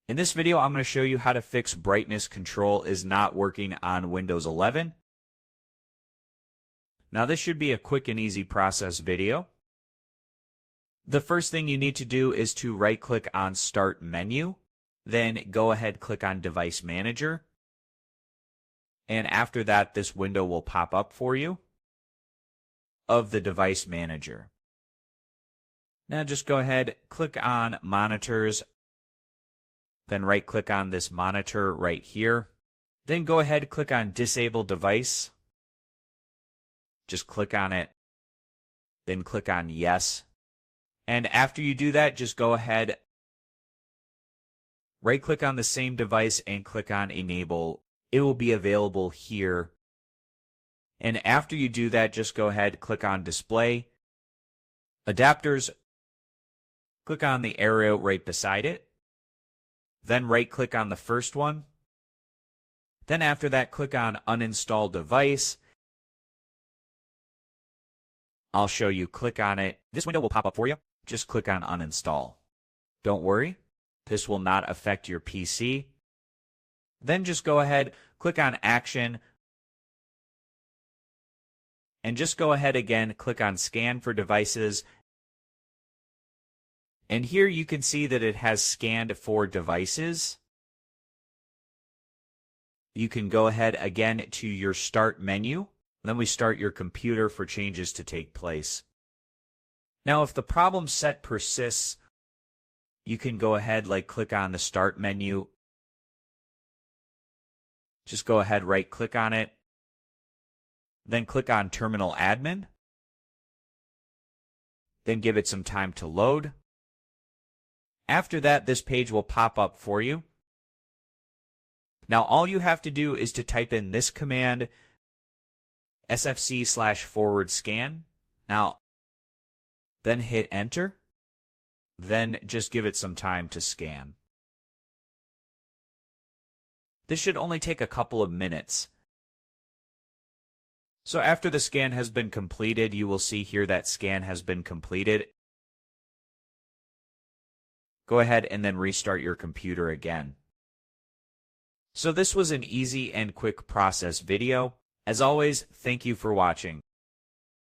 In this video, I'm going to show you how to fix brightness control is not working on Windows 11. Now, this should be a quick and easy process video. The first thing you need to do is to right-click on Start Menu, then go ahead click on Device Manager, and after that, this window will pop up for you of the Device Manager. Now just go ahead, click on Monitors, then right-click on this monitor right here. Then go ahead, click on Disable Device. Just click on it, then click on Yes. And after you do that, just go ahead, right-click on the same device and click on Enable. It will be available here. And after you do that, just go ahead, click on Display. Adapters, click on the arrow right beside it. Then right-click on the first one. Then after that, click on Uninstall Device. I'll show you, click on it. This window will pop up for you. Just click on Uninstall. Don't worry, this will not affect your PC. Then just go ahead, click on Action, and just go ahead again, click on Scan for Devices. And here you can see that it has scanned for devices. You can go ahead again to your Start menu. Then we start your computer for changes to take place. Now, if the problem set persists, you can go ahead, click on the Start menu. Just go ahead, right-click on it. Then click on Terminal Admin. Then give it some time to load. After that, this page will pop up for you. Now, all you have to do is to type in this command, sfc/forward_scan. Now, then hit Enter. Then just give it some time to scan. This should only take a couple of minutes. So after the scan has been completed, you will see here that scan has been completed. Go ahead and then restart your computer again. So this was an easy and quick process video. As always, thank you for watching.